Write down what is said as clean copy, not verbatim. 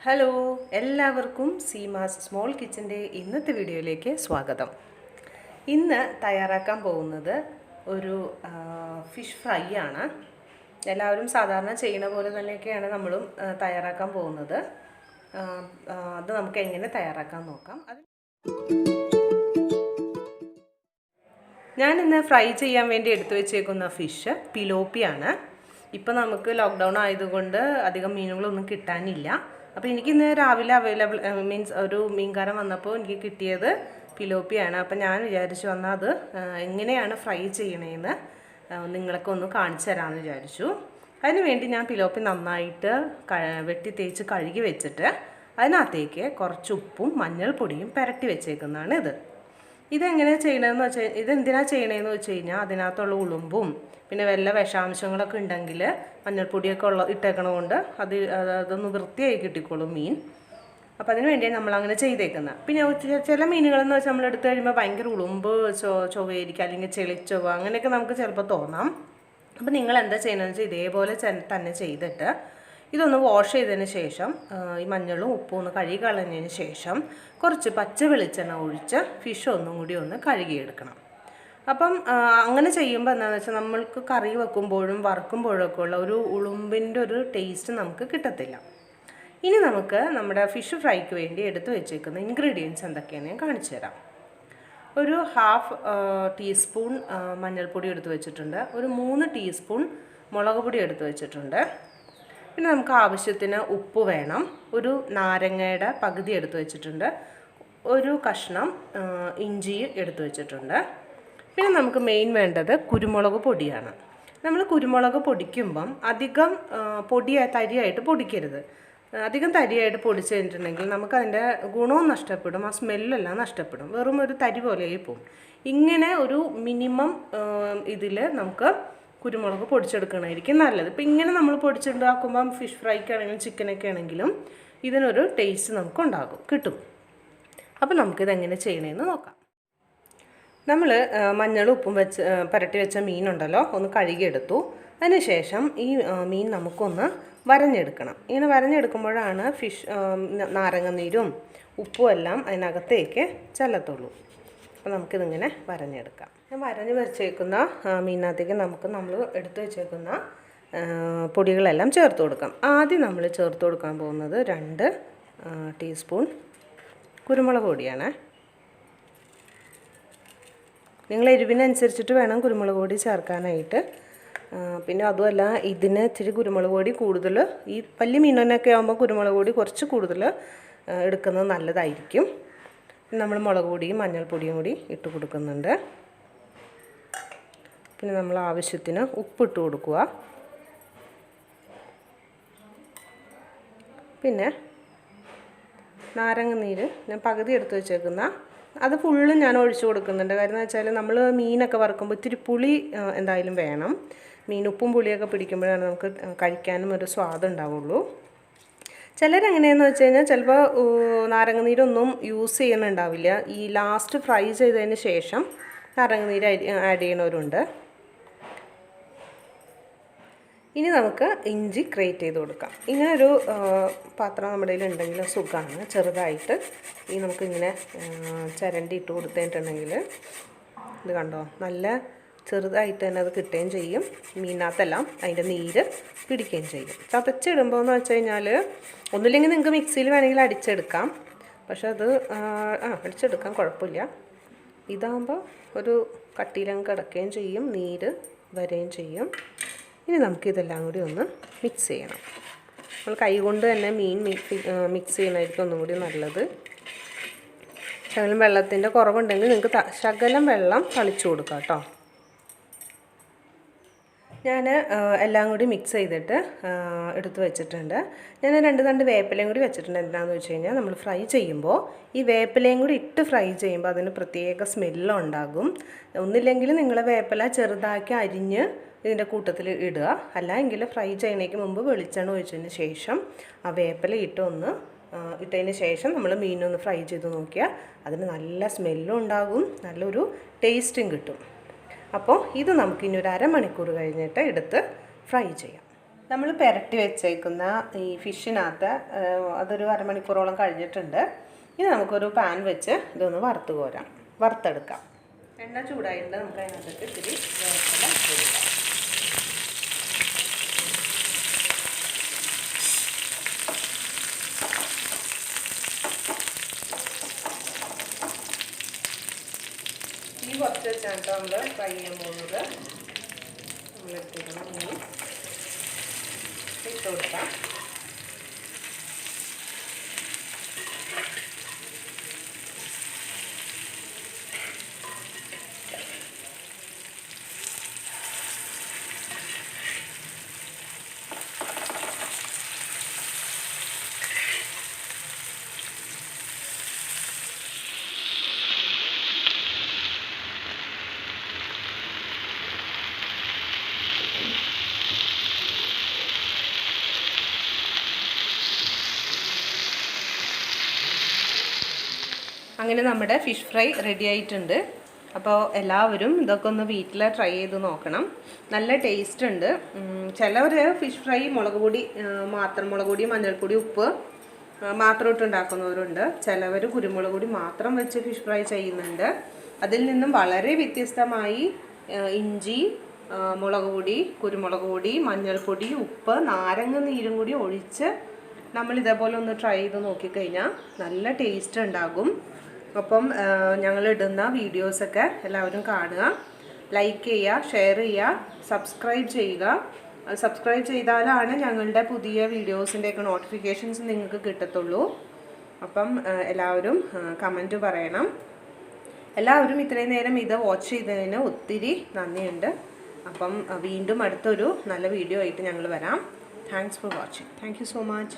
Hello, എല്ലാവർക്കും Seemas small കിച്ചൻ്റെ ഇന്നത്തെ വീഡിയോയിലേക്ക് സ്വാഗതം. ഇന്ന് തയ്യാറാക്കാൻ പോകുന്നത് ഒരു ഫിഷ് ഫ്രൈ ആണ്. എല്ലാവരും സാധാരണ ചെയ്യുന്ന പോലെ തന്നെയൊക്കെയാണ് നമ്മളും തയ്യാറാക്കാൻ പോകുന്നത്. അത് നമുക്ക് എങ്ങനെ തയ്യാറാക്കാൻ നോക്കാം. ഞാനിന്ന് ഫ്രൈ ചെയ്യാൻ വേണ്ടി എടുത്തു വെച്ചേക്കുന്ന ഫിഷ് പിലോപ്പിയാണ്. ഇപ്പം നമുക്ക് ലോക്ക്ഡൗൺ ആയതുകൊണ്ട് അധികം മീനുകളൊന്നും കിട്ടാനില്ല. അപ്പോൾ എനിക്കിന്ന് രാവിലെ അവൈലബിൾ മീൻസ് ഒരു മീൻകാരൻ വന്നപ്പോൾ എനിക്ക് കിട്ടിയത് പിലോപ്പിയാണ്. അപ്പോൾ ഞാൻ വിചാരിച്ചു വന്നാൽ അത് എങ്ങനെയാണ് ഫ്രൈ ചെയ്യണേന്ന് നിങ്ങളൊക്കെ ഒന്ന് കാണിച്ചു തരാമെന്ന് വിചാരിച്ചു. അതിനുവേണ്ടി ഞാൻ പിലോപ്പി നന്നായിട്ട് വെട്ടി തേച്ച് കഴുകി വെച്ചിട്ട് അതിനകത്തേക്ക് കുറച്ച് ഉപ്പും മഞ്ഞൾപ്പൊടിയും പുരട്ടി വെച്ചേക്കുന്നതാണ് ഇത്. ഇതെങ്ങനെ ചെയ്യണമെന്ന് വെച്ചാൽ ഇതെന്തിനാണ് ചെയ്യണതെന്ന് വെച്ച് കഴിഞ്ഞാൽ അതിനകത്തുള്ള ഉളുമ്പും പിന്നെ വല്ല വിഷാംശങ്ങളൊക്കെ ഉണ്ടെങ്കിൽ മഞ്ഞൾപ്പൊടിയൊക്കെ ഇട്ടേക്കണ കൊണ്ട് അതൊന്ന് വൃത്തിയായി കിട്ടിക്കോളും മീൻ. അപ്പോൾ അതിന് വേണ്ടിയാണ് നമ്മളങ്ങനെ ചെയ്തേക്കുന്നത്. പിന്നെ ചില മീനുകളെന്ന് വെച്ചാൽ നമ്മൾ എടുത്തു കഴിയുമ്പോൾ ഭയങ്കര ഉളുമ്പ് ചൊവ്വയായിരിക്കും, അല്ലെങ്കിൽ ചെളിച്ചൊവ്വ അങ്ങനെയൊക്കെ നമുക്ക് ചിലപ്പോൾ തോന്നാം. അപ്പോൾ നിങ്ങൾ എന്താ ചെയ്യണമെന്ന് വെച്ചാൽ ഇതേപോലെ തന്നെ ചെയ്തിട്ട് ഇതൊന്ന് വാഷ് ചെയ്തതിന് ശേഷം ഈ മഞ്ഞളും ഉപ്പും ഒന്ന് കഴുകി കളഞ്ഞതിന് ശേഷം കുറച്ച് പച്ച വെളിച്ചെണ്ണ ഒഴിച്ച് ഫിഷ് ഒന്നും കൂടി ഒന്ന് കഴുകിയെടുക്കണം. അപ്പം അങ്ങനെ ചെയ്യുമ്പോൾ എന്താണെന്ന് വെച്ചാൽ നമ്മൾക്ക് കറി വെക്കുമ്പോഴും വറുക്കുമ്പോഴൊക്കെ ഉള്ള ഒരു ഉളുമ്പിൻ്റെ ഒരു ടേസ്റ്റ് നമുക്ക് കിട്ടത്തില്ല. ഇനി നമുക്ക് നമ്മുടെ ഫിഷ് ഫ്രൈക്ക് വേണ്ടി എടുത്തു വെച്ചേക്കുന്ന ഇൻഗ്രീഡിയൻസ് എന്തൊക്കെയാണ് ഞാൻ കാണിച്ചു തരാം. ഒരു 1/2 ടീസ്പൂൺ മഞ്ഞൾപ്പൊടി എടുത്ത് വെച്ചിട്ടുണ്ട്. ഒരു 3 ടീസ്പൂൺ മുളക് പൊടി എടുത്ത് വെച്ചിട്ടുണ്ട്. പിന്നെ നമുക്ക് ആവശ്യത്തിന് ഉപ്പ് വേണം. ഒരു നാരങ്ങയുടെ പകുതി എടുത്ത് വെച്ചിട്ടുണ്ട്. ഒരു കഷ്ണം ഇഞ്ചി എടുത്ത് വെച്ചിട്ടുണ്ട്. പിന്നെ നമുക്ക് മെയിൻ വേണ്ടത് കുരുമുളക് പൊടിയാണ്. നമ്മൾ കുരുമുളക് പൊടിക്കുമ്പം അധികം തരിയായിട്ട് പൊടിക്കരുത്. അധികം തരിയായിട്ട് പൊടിച്ച് കഴിഞ്ഞിട്ടുണ്ടെങ്കിൽ നമുക്കതിൻ്റെ ഗുണവും നഷ്ടപ്പെടും, ആ സ്മെല്ലെല്ലാം നഷ്ടപ്പെടും, വെറും ഒരു തരി പോലെയായി പോകും. ഇങ്ങനെ ഒരു മിനിമം ഇതിൽ നമുക്ക് കുരുമുളക് പൊടിച്ചെടുക്കണമായിരിക്കും നല്ലത്. ഇപ്പം ഇങ്ങനെ നമ്മൾ പൊടിച്ചുണ്ടാക്കുമ്പം ഫിഷ് ഫ്രൈക്കാണെങ്കിലും ചിക്കനൊക്കെ ആണെങ്കിലും ഇതിനൊരു ടേസ്റ്റ് നമുക്ക് കിട്ടും. അപ്പോൾ നമുക്കിതെങ്ങനെ ചെയ്യണമെന്ന് നോക്കാം. നമ്മൾ മഞ്ഞളും ഉപ്പും പുരട്ടി വെച്ച മീനുണ്ടല്ലോ ഒന്ന് കഴുകിയെടുത്തു. അതിനുശേഷം ഈ മീൻ നമുക്കൊന്ന് വരഞ്ഞെടുക്കണം. ഇങ്ങനെ വരഞ്ഞെടുക്കുമ്പോഴാണ് ഫിഷ് നാരങ്ങനീരും ഉപ്പും എല്ലാം അതിനകത്തേക്ക് ചെല്ലത്തുള്ളൂ. അപ്പോൾ നമുക്കിതിങ്ങനെ വരഞ്ഞെടുക്കാം. ഞാൻ വരഞ്ഞ് വെച്ചേക്കുന്ന മീനിനകത്തേക്ക് നമ്മൾ എടുത്തു വെച്ചേക്കുന്ന പൊടികളെല്ലാം ചേർത്ത് കൊടുക്കാം. ആദ്യം നമ്മൾ ചേർത്ത് കൊടുക്കാൻ പോകുന്നത് 2 ടീസ്പൂൺ കുരുമുളക് പൊടിയാണ്. നിങ്ങൾ എരിവിനനുസരിച്ചിട്ട് വേണം കുരുമുളക് പൊടി ചേർക്കാനായിട്ട്. പിന്നെ അതുമല്ല ഇതിന് ഇച്ചിരി കുരുമുളക് പൊടി കൂടുതൽ, ഈ വലിയ മീനിനൊക്കെ ആകുമ്പോൾ കുരുമുളക് പൊടി കുറച്ച് കൂടുതൽ എടുക്കുന്നത് നല്ലതായിരിക്കും. നമ്മൾ മുളക് പൊടിയും മഞ്ഞൾപ്പൊടിയും കൂടി ഇട്ട് കൊടുക്കുന്നുണ്ട്. പിന്നെ നമ്മൾ ആവശ്യത്തിന് ഉപ്പിട്ട് കൊടുക്കുക. പിന്നെ നാരങ്ങനീര് ഞാൻ പകുതി എടുത്ത് വെച്ചേക്കുന്ന അത് ഫുള്ളും ഞാൻ ഒഴിച്ചു കൊടുക്കുന്നുണ്ട്. കാര്യം എന്ന് വെച്ചാൽ നമ്മൾ മീനൊക്കെ വറുക്കുമ്പോൾ ഇത്തിരി പുളി എന്തായാലും വേണം. മീൻ ഉപ്പും പുളിയൊക്കെ പിടിക്കുമ്പോഴാണ് നമുക്ക് കഴിക്കാനും ഒരു സ്വാദ് ഉണ്ടാവുള്ളൂ. ചിലരെങ്ങനെയാണെന്ന് വെച്ച് കഴിഞ്ഞാൽ ചിലപ്പോൾ നാരങ്ങനീരൊന്നും യൂസ് ചെയ്യണുണ്ടാവില്ല. ഈ ലാസ്റ്റ് ഫ്രൈ ചെയ്തതിന് ശേഷം നാരങ്ങനീര് ആഡ് ചെയ്യണവരുണ്ട്. ഇനി നമുക്ക് ഇഞ്ചി ഗ്രേറ്റ് ചെയ്ത് കൊടുക്കാം. ഇങ്ങനൊരു പാത്രം നമ്മുടെ കയ്യിൽ ഉണ്ടെങ്കിൽ സുഖമാണ്. ചെറുതായിട്ട് നമുക്കിങ്ങനെ ചരണ്ടി ഇട്ട് കൊടുത്തിട്ടുണ്ടെങ്കിൽ ഇത് കണ്ടോ, നല്ല ചെറുതായിട്ട് തന്നെ അത് കിട്ടുകയും ചെയ്യും. മീനകത്തെല്ലാം അതിൻ്റെ നീര് പിടിക്കുകയും ചെയ്യും. ചതച്ചിടുമ്പോൾ എന്ന് വെച്ച് കഴിഞ്ഞാൽ ഒന്നുമില്ലെങ്കിൽ നിങ്ങൾക്ക് മിക്സിയിൽ വേണമെങ്കിൽ അടിച്ചെടുക്കാം. പക്ഷെ അത് അടിച്ചെടുക്കാം, കുഴപ്പമില്ല. ഇതാകുമ്പോൾ ഒരു കട്ടിയിലങ്ങ് കിടക്കുകയും ചെയ്യും, നീര് വരികയും ചെയ്യും. ഇനി നമുക്കിതെല്ലാം കൂടി ഒന്ന് മിക്സ് ചെയ്യണം. നമ്മൾ കൈ കൊണ്ട് തന്നെ മീൻ മിക്സ് ചെയ്യണമായിരിക്കും ഒന്നും കൂടി നല്ലത്. ശകലം വെള്ളത്തിൻ്റെ കുറവുണ്ടെങ്കിൽ നിങ്ങൾക്ക് ശകലം വെള്ളം തളിച്ചു കൊടുക്കാം കേട്ടോ. ഞാൻ എല്ലാം കൂടി മിക്സ് ചെയ്തിട്ട് എടുത്ത് വെച്ചിട്ടുണ്ട്. ഞാൻ 2 തണ്ട് വേപ്പിലയും കൂടി വെച്ചിട്ടുണ്ട്. എന്താണെന്ന് വെച്ച് കഴിഞ്ഞാൽ നമ്മൾ ഫ്രൈ ചെയ്യുമ്പോൾ ഈ വേപ്പിലയും കൂടി ഇട്ട് ഫ്രൈ ചെയ്യുമ്പോൾ അതിന് പ്രത്യേക സ്മെല്ലുണ്ടാകും. ഒന്നില്ലെങ്കിൽ നിങ്ങൾ വേപ്പില ചെറുതാക്കി അരിഞ്ഞ് ഇതിൻ്റെ കൂട്ടത്തിൽ ഇടുക. അല്ലെങ്കിൽ ഫ്രൈ ചെയ്യുന്നതിന് മുമ്പ് വെളിച്ചെണ്ണ ഒഴിച്ചതിന് ശേഷം ആ വേപ്പില ഇട്ടതിന് ശേഷം നമ്മൾ മീനൊന്ന് ഫ്രൈ ചെയ്ത് നോക്കിയാൽ അതിന് നല്ല സ്മെല്ലും ഉണ്ടാകും, നല്ലൊരു ടേസ്റ്റും കിട്ടും. അപ്പോൾ ഇത് നമുക്കിനി ഒരു 1/2 മണിക്കൂർ കഴിഞ്ഞിട്ട് എടുത്ത് ഫ്രൈ ചെയ്യാം. നമ്മൾ പുരട്ടി വെച്ചേക്കുന്ന ഈ ഫിഷിനകത്ത് അതൊരു അരമണിക്കൂറോളം കഴിഞ്ഞിട്ടുണ്ട്. ഇനി നമുക്കൊരു പാൻ വെച്ച് ഇതൊന്ന് വറുത്തെടുക്കാം. എണ്ണ ചൂടായിട്ട് നമുക്ക് അതിനകത്തേക്ക് ഇത്തിരി വേപ്പില കൊടുക്കാം. ഈ കുറച്ച് വെച്ചാണ് നമ്മൾ ഫ്രൈ ചെയ്യാൻ പോകുന്നത്. നമ്മളിട്ടിടണം ഇട്ട് കൊടുക്കാം. അങ്ങനെ നമ്മുടെ ഫിഷ് ഫ്രൈ റെഡി ആയിട്ടുണ്ട്. അപ്പോൾ എല്ലാവരും ഇതൊക്കെ ഒന്ന് വീട്ടിൽ ട്രൈ ചെയ്ത് നോക്കണം. നല്ല ടേസ്റ്റ് ഉണ്ട്. ചിലവർ ഫിഷ് ഫ്രൈ മുളക് പൊടി മഞ്ഞൾപ്പൊടി ഉപ്പ് മാത്രം ഇട്ടുണ്ടാക്കുന്നവരുണ്ട്. ചിലവർ കുരുമുളക് പൊടി മാത്രം വെച്ച് ഫിഷ് ഫ്രൈ ചെയ്യുന്നുണ്ട്. അതിൽ നിന്നും വളരെ വ്യത്യസ്തമായി ഇഞ്ചി, മുളക് പൊടി, കുരുമുളക് പൊടി, മഞ്ഞൾപ്പൊടി, ഉപ്പ്, നാരങ്ങ നീരും കൂടി ഒഴിച്ച് നമ്മൾ ഇതേപോലെ ഒന്ന് ട്രൈ ചെയ്ത് നോക്കിക്കഴിഞ്ഞാൽ നല്ല ടേസ്റ്റ് ഉണ്ടാകും. അപ്പം ഞങ്ങളിടുന്ന വീഡിയോസൊക്കെ എല്ലാവരും കാണുക, ലൈക്ക് ചെയ്യുക, ഷെയർ ചെയ്യുക, സബ്സ്ക്രൈബ് ചെയ്യുക. സബ്സ്ക്രൈബ് ചെയ്താലാണ് ഞങ്ങളുടെ പുതിയ വീഡിയോസിൻ്റെയൊക്കെ നോട്ടിഫിക്കേഷൻസ് നിങ്ങൾക്ക് കിട്ടത്തുള്ളൂ. അപ്പം എല്ലാവരും കമൻറ്റ് പറയണം. എല്ലാവരും ഇത്രയും നേരം ഇത് വാച്ച് ചെയ്തതിന് ഒത്തിരി നന്ദിയുണ്ട്. അപ്പം വീണ്ടും അടുത്തൊരു നല്ല വീഡിയോ ആയിട്ട് ഞങ്ങൾ വരാം. Thanks for watching. Thank you so much.